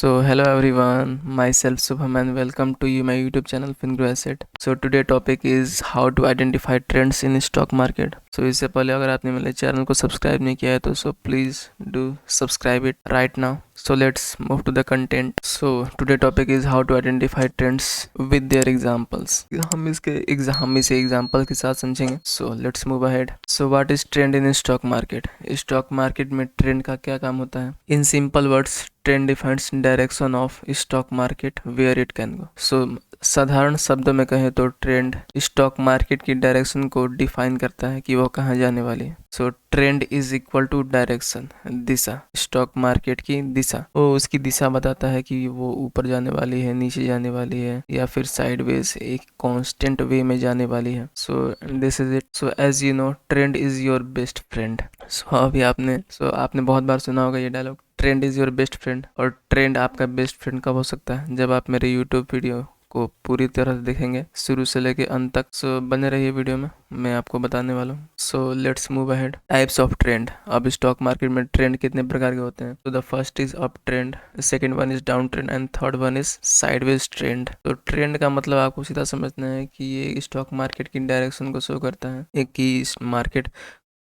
So hello everyone, myself Subham and welcome to you my YouTube channel FinGrow Asset. So today topic is how to identify trends in stock market. So इससे पहले अगर आपने मेरे channel को subscribe नहीं किया है तो please do subscribe it right now. So let's move to the content. So today topic is how to identify trends with their examples. हम इसे एग्जाम्पल के साथ समझेंगे. So let's move ahead. So what is trend in stock market? Stock market में trend का क्या काम होता है? In simple words trend defines direction of stock market where it can go. So साधारण शब्दों में कहें तो ट्रेंड स्टॉक मार्केट की डायरेक्शन को डिफाइन करता है कि वो कहाँ जाने वाली है. So trend is equal to direction, दिशा. स्टॉक मार्केट की दिशा, वो उसकी दिशा बताता है कि वो ऊपर जाने वाली है, नीचे जाने वाली है या फिर साइडवेज एक कांस्टेंट वे में जाने वाली है. So this is it. So as you know trend is your best friend. अभी आपने बहुत बार सुना होगा ये dialogue, trend is your best friend. और ट्रेंड आपका बेस्ट फ्रेंड कब हो सकता है? जब आप मेरे यूट्यूब वीडियो को पूरी तरह से देखेंगे शुरू से लेके अंत तक. सो बने रहिए वीडियो में, मैं आपको बताने वाला हूँ. So let's move ahead. Types of trend. अब स्टॉक मार्केट में ट्रेंड कितने प्रकार के होते हैं? तो the first is up trend, second one is down trend and third one is sideways trend. तो ट्रेंड का मतलब आपको सीधा समझना है कि ये स्टॉक मार्केट की डायरेक्शन को शो करता है, एक कि मार्केट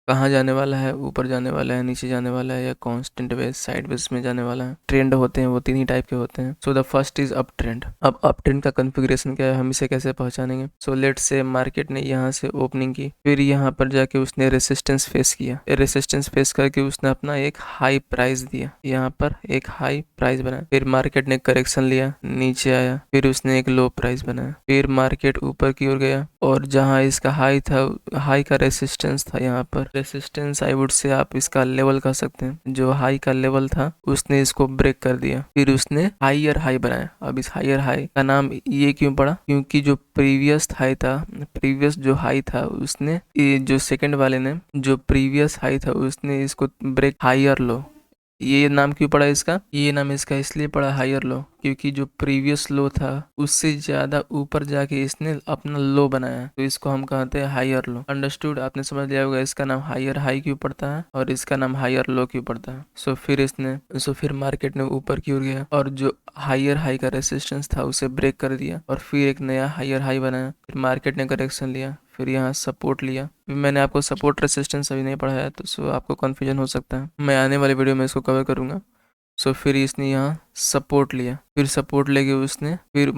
कहाँ जाने वाला है, ऊपर जाने वाला है, नीचे जाने वाला है या कांस्टेंट वेज साइडवेज में जाने वाला है. ट्रेंड होते हैं वो तीन ही टाइप के होते हैं. So the first is up trend. अब अप ट्रेंड का कॉन्फ़िगरेशन क्या है, हम इसे कैसे पहचानेंगे? सो लेट्स से मार्केट ने यहाँ से ओपनिंग की, फिर यहाँ पर जाके उसने रेसिस्टेंस फेस किया, रेसिस्टेंस फेस करके उसने अपना एक हाई प्राइस दिया, यहाँ पर एक हाई प्राइस बनाया. फिर मार्केट ने करेक्शन लिया, नीचे आया, फिर उसने एक लो प्राइस बनाया. फिर मार्केट ऊपर की ओर गया और जहाँ इसका हाई था, हाई का रेसिस्टेंस था, यहाँ पर रेसिस्टेंस आई वुड से आप इसका लेवल कह सकते हैं, जो हाई का लेवल था उसने इसको ब्रेक कर दिया. फिर उसने हायर हाई बनाया. अब इस हायर हाई का नाम ये क्यों पड़ा? क्योंकि जो प्रीवियस हाई था, प्रीवियस जो हाई था उसने, ये जो सेकंड वाले ने जो प्रीवियस हाई था उसने इसको ब्रेक, हायर लो. ये नाम क्यों पड़ा इसका? ये नाम इसका इसलिए पड़ा हायर लो क्योंकि जो प्रीवियस लो था उससे ज़्यादा ऊपर जाके इसने अपना लो बनाया, तो इसको हम कहते हैं हायर लो. अंडरस्टूड? आपने समझ लिया होगा इसका नाम हायर हाई क्यों पड़ता है और इसका नाम हायर लो क्यों पड़ता है. फिर मार्केट ने ऊपर की ओर गया और जो हायर हाई का रेसिस्टेंस था उसे ब्रेक कर दिया और फिर एक नया हायर हाई बनाया. फिर मार्केट ने करेक्शन लिया, फिर यहाँ सपोर्ट लिया. मैंने आपको सपोर्ट रेसिस्टेंस अभी नहीं पढ़ाया तो आपको कन्फ्यूजन हो सकता है, मैं आने वाले वीडियो में इसको कवर करूँगा. फिर इसने यहाँ सपोर्ट लिया, फिर सपोर्ट लेके उसने फिर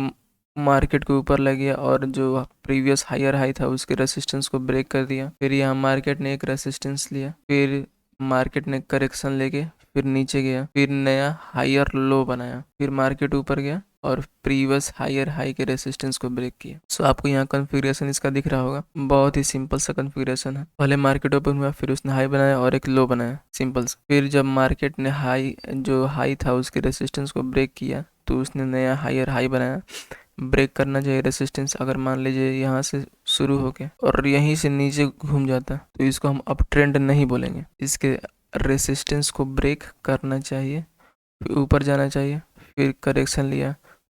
मार्केट के ऊपर लग गया और जो प्रीवियस हायर हाई था उसके रेसिस्टेंस को ब्रेक कर दिया. फिर यहाँ मार्केट ने एक रेसिस्टेंस लिया, फिर मार्केट ने करेक्शन लेके फिर नीचे गया, फिर नया हायर लो बनाया, फिर मार्केट ऊपर गया और प्रीवियस हायर हाई के रेसिस्टेंस को ब्रेक किया. आपको यहाँ कॉन्फ़िगरेशन इसका दिख रहा होगा, बहुत ही सिंपल सा कॉन्फ़िगरेशन है. पहले मार्केट ओपन हुआ, फिर उसने हाई बनाया और एक लो बनाया, सिंपल सा. फिर जब मार्केट ने जो हाई था उसके रेसिस्टेंस को ब्रेक किया तो उसने नया हायर हाई बनाया. ब्रेक करना चाहिए रेसिस्टेंस, अगर मान लीजिए यहाँ से शुरू होके और यहीं से नीचे घूम जाता तो इसको हम अप ट्रेंड नहीं बोलेंगे. इसके रेसिस्टेंस को ब्रेक करना चाहिए, फिर ऊपर जाना चाहिए, फिर करेक्शन लिया,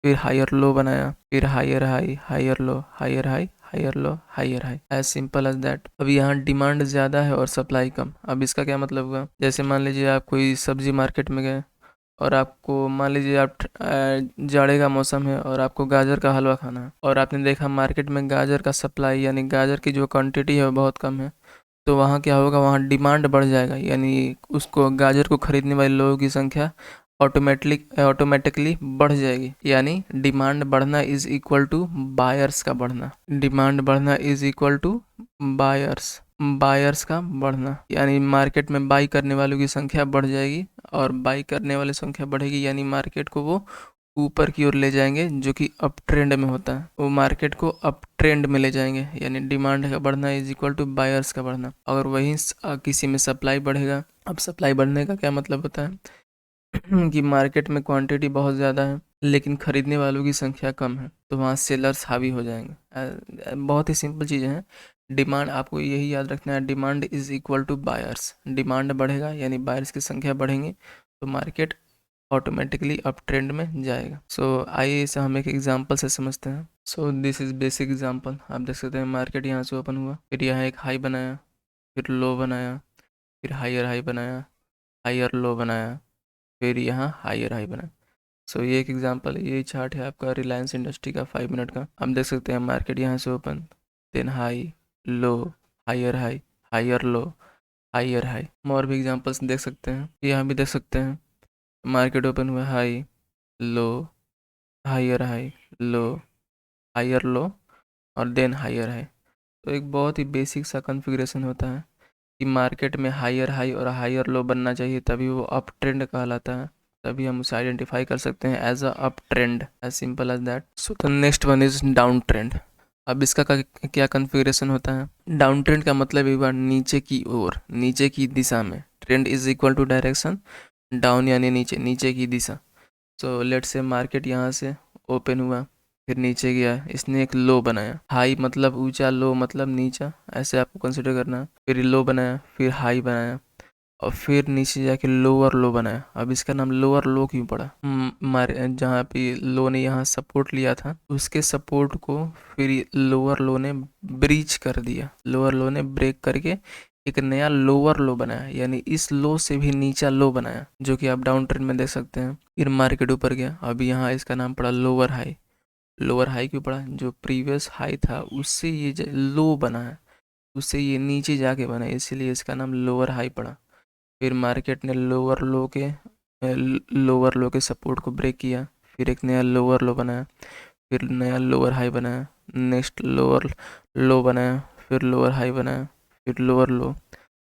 फिर हायर लो बनाया, फिर higher high, higher low, higher high, higher low, higher high. As simple as that. अब यहाँ डिमांड ज़्यादा है और सप्लाई कम. अब इसका क्या मतलब हुआ? जैसे मान लीजिए आप कोई सब्जी मार्केट में गए और आपको मान लीजिए आप जाड़े का मौसम है और आपको गाजर का हलवा खाना है और आपने देखा मार्केट में गाजर का सप्लाई यानी गाजर की जो क्वांटिटी है वो बहुत कम है, तो वहाँ क्या होगा, वहाँ डिमांड बढ़ जाएगा, यानी उसको गाजर को खरीदने वाले लोगों की संख्या ऑटोमेटिकली बढ़ जाएगी. यानी डिमांड बढ़ना इज इक्वल टू बायर्स का बढ़ना. डिमांड बढ़ना इज इक्वल टू बायर्स का बढ़ना, यानी मार्केट में बाई करने वालों की संख्या बढ़ जाएगी और बाई करने वाली संख्या बढ़ेगी यानी मार्केट को वो ऊपर की ओर ले जाएंगे, जो कि अप ट्रेंड में होता है. वो मार्केट को अप ट्रेंड में ले जाएंगे, यानी डिमांड का बढ़ना इज इक्वल टू बायर्स का बढ़ना. अगर वहीं किसी में सप्लाई बढ़ेगा, अब सप्लाई बढ़ने का क्या मतलब होता है कि मार्केट में क्वांटिटी बहुत ज़्यादा है लेकिन खरीदने वालों की संख्या कम है, तो वहाँ सेलर्स हावी हो जाएंगे. बहुत ही सिंपल चीज़ें हैं. डिमांड, आपको यही याद रखना है, demand is equal to buyers. Demand बढ़ेगा यानी बायर्स की संख्या बढ़ेंगी तो मार्केट ऑटोमेटिकली अप ट्रेंड में जाएगा. आइए इसे हम एक एग्जांपल से समझते हैं. This is basic example. आप देख सकते हैं मार्केट यहाँ से ओपन हुआ, फिर यहाँ एक हाई बनाया, फिर लो बनाया, फिर हायर हाई बनाया, हायर लो बनाया, फिर यहाँ हायर हाई बनाया. सो ये एक एग्जांपल है, ये चार्ट है आपका रिलायंस इंडस्ट्री का 5 मिनट का। हम देख सकते हैं मार्केट यहाँ से open, then high low, higher high, higher low, higher high. हम और भी एग्जांपल्स देख सकते हैं, यहाँ भी देख सकते हैं मार्केट ओपन हुआ high low, higher high, low, higher low और देन हायर हाई। तो एक बहुत ही बेसिक सा कॉन्फ़िगरेशन होता है कि मार्केट में हायर हाई और हायर लो बनना चाहिए, तभी वो अप ट्रेंड कहलाता है, तभी हम उसे आइडेंटिफाई कर सकते हैं as a up trend, as simple as that. So the next one is down trend. अब इसका क्या कॉन्फ़िगरेशन होता है? डाउन ट्रेंड का मतलब एक बार नीचे की ओर, नीचे की दिशा में। Trend is equal to direction, down यानी नीचे, नीचे की दिशा। सो लेट्स से मार्केट यहाँ से ओपन हुआ, फिर नीचे गया, इसने एक लो बनाया। हाई मतलब ऊंचा, लो मतलब नीचा, ऐसे आपको कंसिडर करना है। फिर लो बनाया, फिर हाई बनाया और फिर नीचे जाके लोअर लो बनाया। अब इसका नाम लोअर लो क्यों पड़ा? मारे जहाँ पे लो ने यहाँ सपोर्ट लिया था, उसके सपोर्ट को फिर लोअर लो ने ब्रीच कर दिया। लोअर लो ने ब्रेक करके एक नया लोअर लो बनाया, यानी इस लो से भी नीचा लो बनाया, जो कि आप डाउन ट्रेंड में देख सकते हैं। फिर मार्केट ऊपर गया, अभी यहाँ इसका नाम पड़ा लोअर हाई। लोअर हाई क्यों पड़ा? जो प्रीवियस हाई था उससे ये लो बना है, उससे ये नीचे जाके बना है, इसीलिए इसका नाम लोअर हाई पड़ा। फिर मार्केट ने लोअर लो के सपोर्ट को ब्रेक किया, फिर एक नया लोअर लो बनाया, फिर नया लोअर हाई बनाया, नेक्स्ट लोअर लो बनाया, फिर लोअर हाई बनाया, फिर लोअर लो।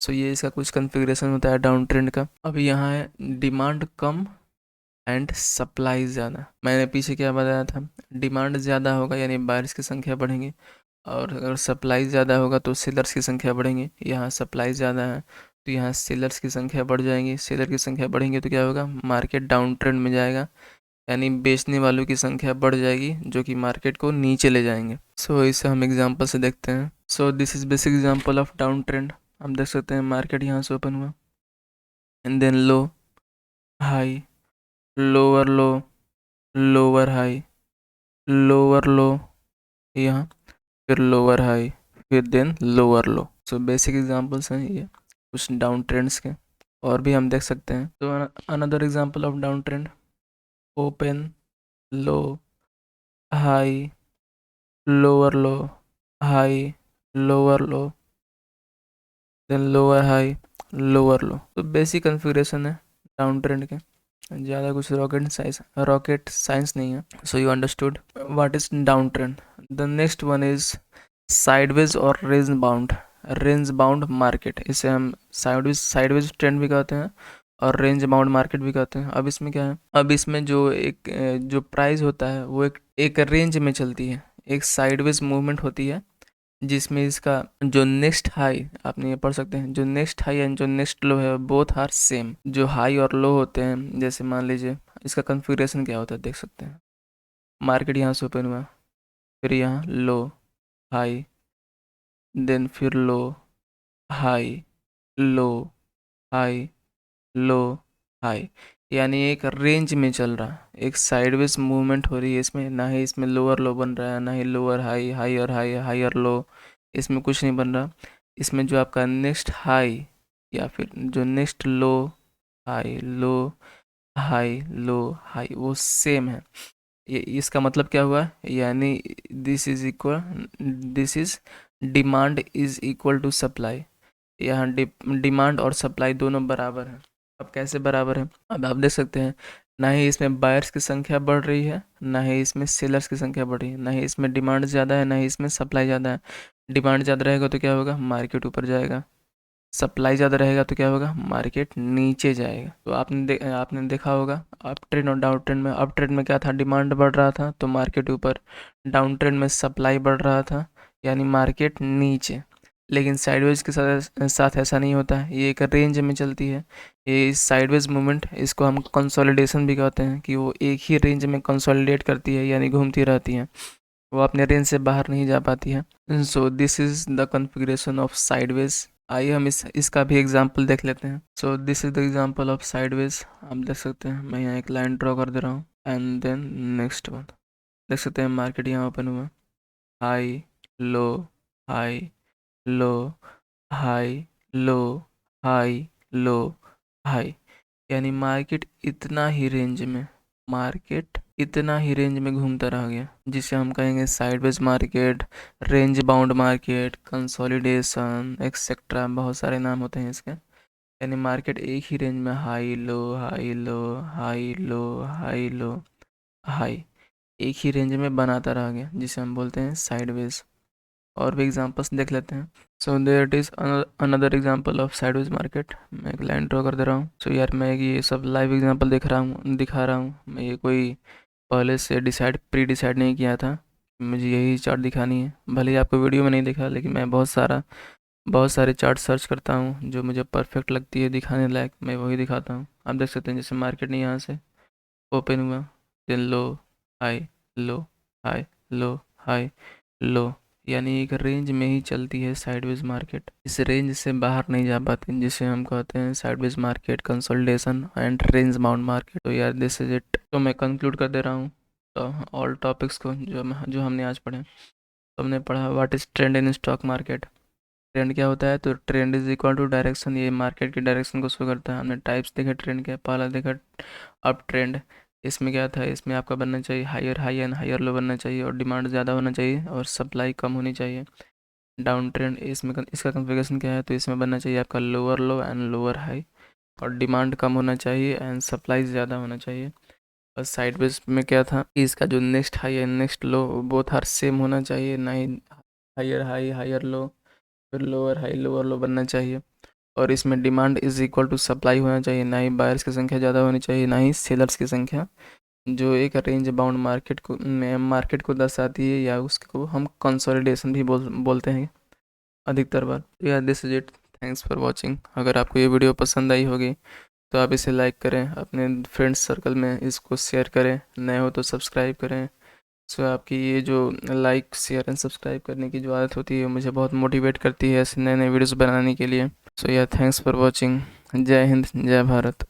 सो ये इसका कुछ कन्फिग्रेशन होता है डाउन ट्रेंड का। अभी यहाँ है डिमांड कम एंड सप्लाई ज़्यादा। मैंने पीछे क्या बताया था? डिमांड ज़्यादा होगा यानी बायर्स की संख्या बढ़ेंगी, और अगर सप्लाई ज़्यादा होगा तो सेलर्स की संख्या बढ़ेंगी। यहाँ सप्लाई ज़्यादा है तो यहाँ सेलर्स की संख्या बढ़ जाएंगी, सेलर की संख्या बढ़ेंगी तो क्या होगा? मार्केट डाउन ट्रेंड में जाएगा, यानी बेचने वालों की संख्या बढ़ जाएगी, जो कि मार्केट को नीचे ले जाएंगे। सो इसे हम एग्जांपल से देखते हैं। So this is basic example of down trend. हम देख सकते हैं मार्केट यहाँ से ओपन हुआ and then low, high, lower low, lower high, lower low, यहाँ फिर लोअर हाई, फिर then lower low. So basic examples हैं ये कुछ डाउन ट्रेंड्स के, और भी हम देख सकते हैं। तो another example of down trend, open, low, high, lower low, high, lower low, then lower high, lower low. तो बेसिक कॉन्फ़िगरेशन है डाउन ट्रेंड के, ज़्यादा कुछ रॉकेट साइंस नहीं है। So you understood what is down trend. The next one is sideways और range bound market. इसे हम साइडवेज ट्रेंड भी कहते हैं और रेंज बाउंड मार्केट भी कहते हैं। अब इसमें क्या है? अब इसमें जो प्राइस होता है वो एक रेंज में चलती है, एक साइडवेज मूवमेंट होती है, जिसमें इसका जो नेक्स्ट हाई, आपने ये पढ़ सकते हैं, जो नेक्स्ट हाई एंड जो नेक्स्ट लो है बोथ आर सेम। जो हाई और लो होते हैं, जैसे मान लीजिए इसका कन्फिग्रेशन क्या होता है देख सकते हैं। मार्केट यहाँ से ओपन हुआ, फिर यहाँ लो, हाई, देन फिर लो, high, low, high, low, high, यानी एक रेंज में चल रहा है, एक साइडवेज मूवमेंट हो रही है इसमें। ना ही इसमें लोअर लो बन रहा है, ना ही lower high, high higher low, इसमें कुछ नहीं बन रहा। इसमें जो आपका नेक्स्ट हाई या फिर जो next low, high, low, high, low, high वो सेम है। ये इसका मतलब क्या हुआ? यानी this is demand is equal to supply. यहाँ डिमांड और सप्लाई दोनों बराबर हैं। अब कैसे बराबर है? अब आप देख सकते हैं, ना ही इसमें बायर्स की संख्या बढ़ रही है, ना ही इसमें सेलर्स की संख्या बढ़ रही है, ना ही इसमें डिमांड ज़्यादा है, ना ही इसमें सप्लाई ज़्यादा है। डिमांड ज़्यादा रहेगा तो क्या होगा? मार्केट ऊपर जाएगा। सप्लाई ज़्यादा रहेगा तो क्या होगा? मार्केट नीचे जाएगा। तो आपने देखा होगा अप ट्रेंड और डाउन ट्रेंड में। अप ट्रेंड में क्या था? डिमांड बढ़ रहा था तो मार्केट ऊपर, डाउन ट्रेंड में सप्लाई बढ़ रहा था यानी मार्केट नीचे। लेकिन साइडवेज के साथ साथ ऐसा नहीं होता है, ये एक रेंज में चलती है। ये साइडवेज मूवमेंट, इसको हम कंसोलिडेशन भी कहते हैं, कि वो एक ही रेंज में कंसोलिडेट करती है यानी घूमती रहती है, वो अपने रेंज से बाहर नहीं जा पाती है। So this is the configuration of sideways. आइए हम इसका भी एग्जांपल देख लेते हैं। So this is the example of sideways. आप देख सकते हैं, मैं यहाँ एक लाइन ड्रॉ कर दे रहा हूँ एंड देन नेक्स्ट वन। देख सकते हैं मार्केट यहाँ ओपन हुआ, high, low, high, low, high, low, high, low, high, यानी मार्केट इतना ही रेंज में मार्केट इतना ही रेंज में घूमता रह गया, जिसे हम कहेंगे sideways market, range bound market, consolidation etcetera, बहुत सारे नाम होते हैं इसके। यानी मार्केट एक ही रेंज में high low high low high low high low high, एक ही रेंज में बनाता रह गया, जिसे हम बोलते हैं साइडवेज। और भी एग्जांपल्स देख लेते हैं। So there it is another example of sideways market. मैं एक लाइन ड्रॉ कर दे रहा हूँ। सो यार मैं ये सब लाइव एग्जांपल दिखा रहा हूँ। मैं ये कोई पहले से प्री डिसाइड नहीं किया था, मुझे यही चार्ट दिखानी है। भले ही आपको वीडियो में नहीं दिखा, लेकिन मैं बहुत सारे चार्ट सर्च करता हूँ, जो मुझे परफेक्ट लगती है दिखाने लायक, मैं वही दिखाता हूँ। आप देख सकते हैं जैसे मार्केट ने यहाँ से ओपन हुआ, then low high low high low high low, यानी एक रेंज में ही चलती है साइडवेज मार्केट। इस रेंज से बाहर नहीं जा पाती, जिसे हम कहते हैं sideways market, consolidation and range bound market. तो यार दिस इज इट। तो मैं कंक्लूड कर दे रहा हूँ तो ऑल टॉपिक्स को जो हमने आज पढ़े। तो हमने पढ़ा what is trend in stock market. Trend क्या होता है? तो trend is equal to direction, ये मार्केट की डायरेक्शन को शो करता है। हमने टाइप्स देखे ट्रेंड के। पहला देखा अप ट्रेंड। इसमें क्या था? इसमें आपका बनना चाहिए higher high and higher low बनना चाहिए, और डिमांड ज़्यादा होना चाहिए और सप्लाई कम होनी चाहिए। डाउन ट्रेंड, इसका कॉन्फ़िगरेशन क्या है? तो इसमें बनना चाहिए आपका lower low and lower high, और डिमांड कम होना चाहिए एंड सप्लाई ज़्यादा होना चाहिए। और साइडवेज में क्या था कि इसका जो next high and next low both are same होना चाहिए, ना ही हायर हाई हायर लो फिर लोअर हाई लोअर लो बनना चाहिए। और इसमें demand is equal to supply होना चाहिए, ना ही बायर्स की संख्या ज़्यादा होनी चाहिए, ना ही सेलर्स की संख्या, जो एक रेंज बाउंड मार्केट को दर्शाती है, या उसको हम कंसोलिडेशन भी बोलते हैं अधिकतर बार। या this is it. Thanks for watching. अगर आपको ये वीडियो पसंद आई होगी तो आप इसे लाइक करें, अपने फ्रेंड्स सर्कल में इसको शेयर करें, नए हो तो सब्सक्राइब करें। सो आपकी ये जो लाइक शेयर एंड सब्सक्राइब करने की जो आदत होती है, मुझे बहुत मोटिवेट करती है ऐसे नए नए वीडियोस बनाने के लिए। सो या थैंक्स फॉर वॉचिंग। जय हिंद, जय भारत।